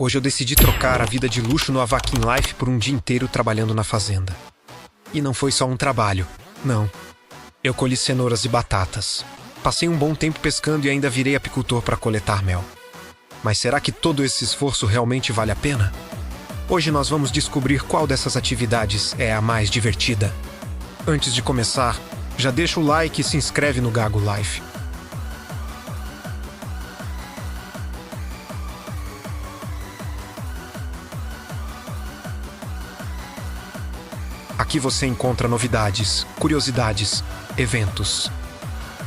Hoje eu decidi trocar a vida de luxo no Avakin Life por um dia inteiro trabalhando na fazenda. E não foi só um trabalho, não. Eu colhi cenouras e batatas. Passei um bom tempo pescando e ainda virei apicultor para coletar mel. Mas será que todo esse esforço realmente vale a pena? Hoje nós vamos descobrir qual dessas atividades é a mais divertida. Antes de começar, já deixa o like e se inscreve no Gago Life. Aqui você encontra novidades, curiosidades, eventos,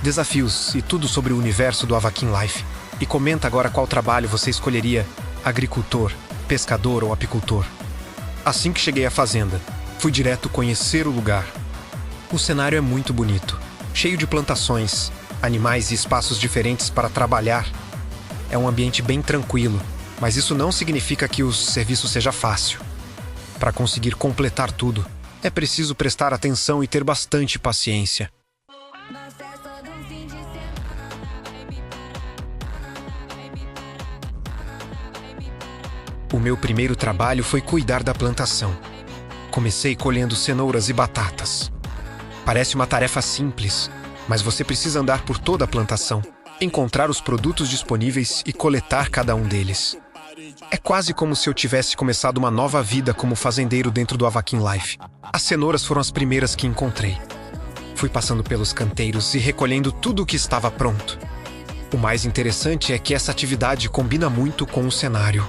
desafios e tudo sobre o universo do Avakin Life. E comenta agora qual trabalho você escolheria: agricultor, pescador ou apicultor. Assim que cheguei à fazenda, fui direto conhecer o lugar. O cenário é muito bonito, cheio de plantações, animais e espaços diferentes para trabalhar. É um ambiente bem tranquilo, mas isso não significa que o serviço seja fácil. Para conseguir completar tudo, é preciso prestar atenção e ter bastante paciência. O meu primeiro trabalho foi cuidar da plantação. Comecei colhendo cenouras e batatas. Parece uma tarefa simples, mas você precisa andar por toda a plantação, encontrar os produtos disponíveis e coletar cada um deles. É quase como se eu tivesse começado uma nova vida como fazendeiro dentro do Avakin Life. As cenouras foram as primeiras que encontrei. Fui passando pelos canteiros e recolhendo tudo o que estava pronto. O mais interessante é que essa atividade combina muito com o cenário.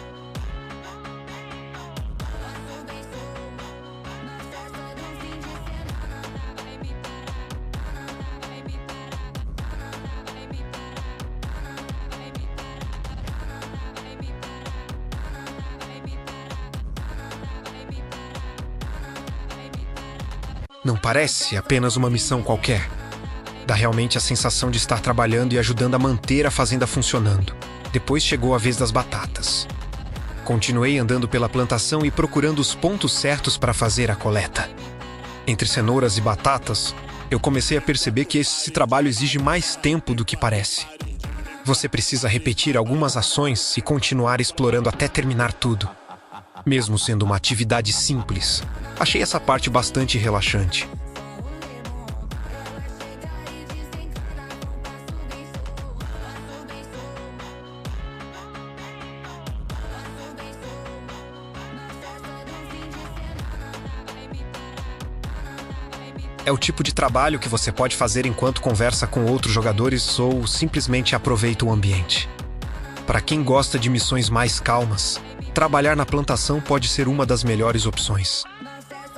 Não parece apenas uma missão qualquer. Dá realmente a sensação de estar trabalhando e ajudando a manter a fazenda funcionando. Depois chegou a vez das batatas. Continuei andando pela plantação e procurando os pontos certos para fazer a coleta. Entre cenouras e batatas, eu comecei a perceber que esse trabalho exige mais tempo do que parece. Você precisa repetir algumas ações e continuar explorando até terminar tudo. Mesmo sendo uma atividade simples, achei essa parte bastante relaxante. É o tipo de trabalho que você pode fazer enquanto conversa com outros jogadores ou simplesmente aproveita o ambiente. Para quem gosta de missões mais calmas, trabalhar na plantação pode ser uma das melhores opções.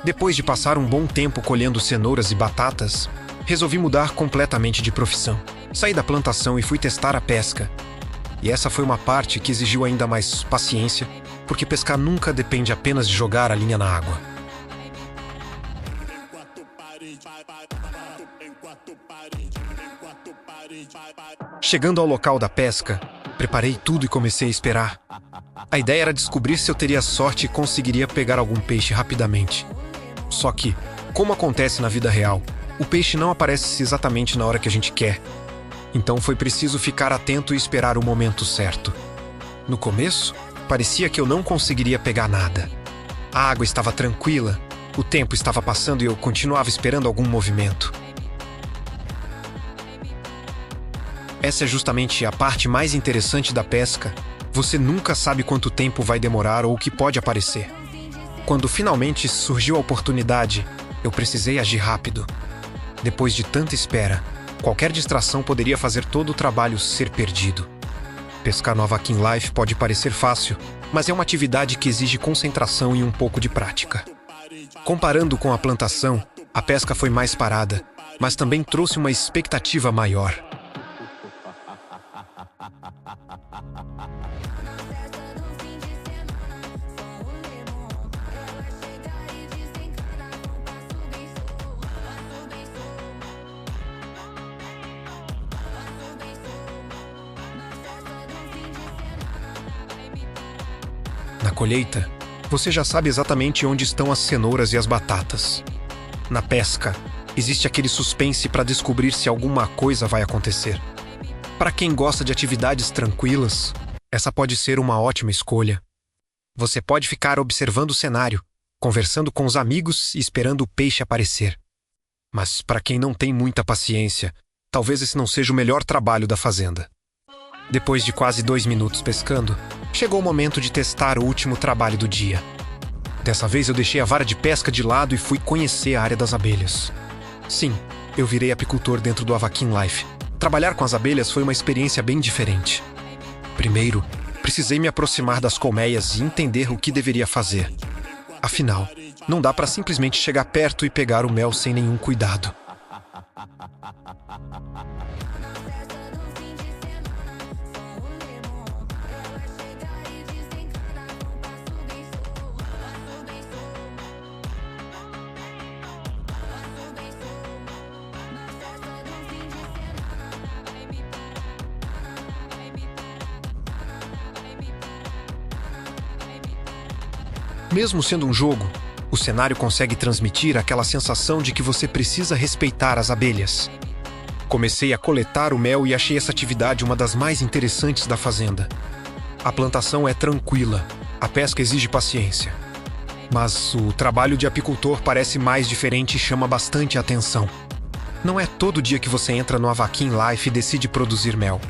Depois de passar um bom tempo colhendo cenouras e batatas, resolvi mudar completamente de profissão. Saí da plantação e fui testar a pesca. E essa foi uma parte que exigiu ainda mais paciência, porque pescar nunca depende apenas de jogar a linha na água. Chegando ao local da pesca, preparei tudo e comecei a esperar. A ideia era descobrir se eu teria sorte e conseguiria pegar algum peixe rapidamente. Só que, como acontece na vida real, o peixe não aparece exatamente na hora que a gente quer. Então foi preciso ficar atento e esperar o momento certo. No começo, parecia que eu não conseguiria pegar nada. A água estava tranquila, o tempo estava passando e eu continuava esperando algum movimento. Essa é justamente a parte mais interessante da pesca. Você nunca sabe quanto tempo vai demorar ou o que pode aparecer. Quando finalmente surgiu a oportunidade, eu precisei agir rápido. Depois de tanta espera, qualquer distração poderia fazer todo o trabalho ser perdido. Pescar no Avakin Life pode parecer fácil, mas é uma atividade que exige concentração e um pouco de prática. Comparando com a plantação, a pesca foi mais parada, mas também trouxe uma expectativa maior. Na colheita, você já sabe exatamente onde estão as cenouras e as batatas. Na pesca, existe aquele suspense para descobrir se alguma coisa vai acontecer. Para quem gosta de atividades tranquilas, essa pode ser uma ótima escolha. Você pode ficar observando o cenário, conversando com os amigos e esperando o peixe aparecer. Mas para quem não tem muita paciência, talvez esse não seja o melhor trabalho da fazenda. Depois de quase 2 minutos pescando, chegou o momento de testar o último trabalho do dia. Dessa vez eu deixei a vara de pesca de lado e fui conhecer a área das abelhas. Sim, eu virei apicultor dentro do Avakin Life. Trabalhar com as abelhas foi uma experiência bem diferente. Primeiro, precisei me aproximar das colmeias e entender o que deveria fazer. Afinal, não dá para simplesmente chegar perto e pegar o mel sem nenhum cuidado. Mesmo sendo um jogo, o cenário consegue transmitir aquela sensação de que você precisa respeitar as abelhas. Comecei a coletar o mel e achei essa atividade uma das mais interessantes da fazenda. A plantação é tranquila, a pesca exige paciência. Mas o trabalho de apicultor parece mais diferente e chama bastante atenção. Não é todo dia que você entra no Avakin Life e decide produzir mel.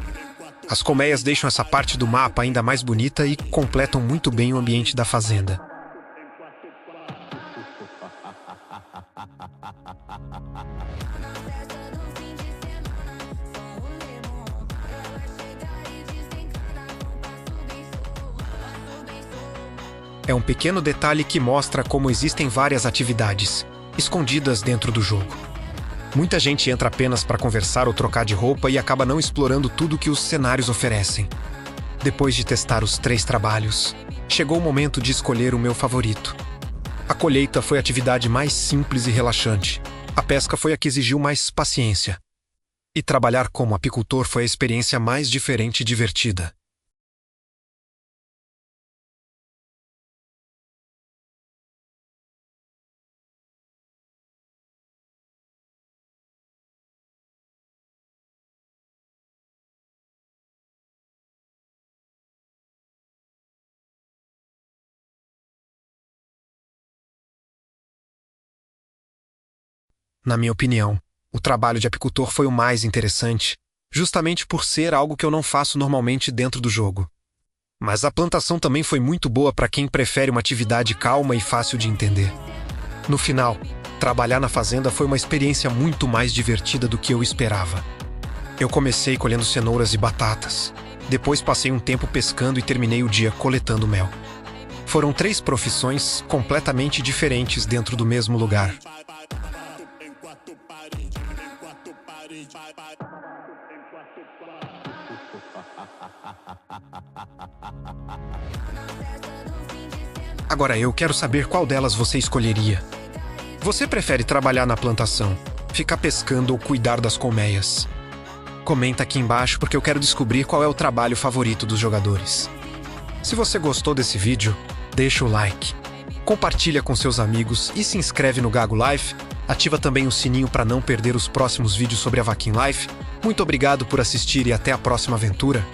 As colmeias deixam essa parte do mapa ainda mais bonita e completam muito bem o ambiente da fazenda. É um pequeno detalhe que mostra como existem várias atividades, escondidas dentro do jogo. Muita gente entra apenas para conversar ou trocar de roupa e acaba não explorando tudo que os cenários oferecem. Depois de testar os 3 trabalhos, chegou o momento de escolher o meu favorito. A colheita foi a atividade mais simples e relaxante. A pesca foi a que exigiu mais paciência. E trabalhar como apicultor foi a experiência mais diferente e divertida. Na minha opinião, o trabalho de apicultor foi o mais interessante, justamente por ser algo que eu não faço normalmente dentro do jogo. Mas a plantação também foi muito boa para quem prefere uma atividade calma e fácil de entender. No final, trabalhar na fazenda foi uma experiência muito mais divertida do que eu esperava. Eu comecei colhendo cenouras e batatas. Depois passei um tempo pescando e terminei o dia coletando mel. Foram 3 profissões completamente diferentes dentro do mesmo lugar. Agora eu quero saber qual delas você escolheria. Você prefere trabalhar na plantação, ficar pescando ou cuidar das colmeias? Comenta aqui embaixo porque eu quero descobrir qual é o trabalho favorito dos jogadores. Se você gostou desse vídeo, deixa o like, compartilha com seus amigos e se inscreve no Gago Life. Ativa também o sininho para não perder os próximos vídeos sobre Avakin Life. Muito obrigado por assistir e até a próxima aventura.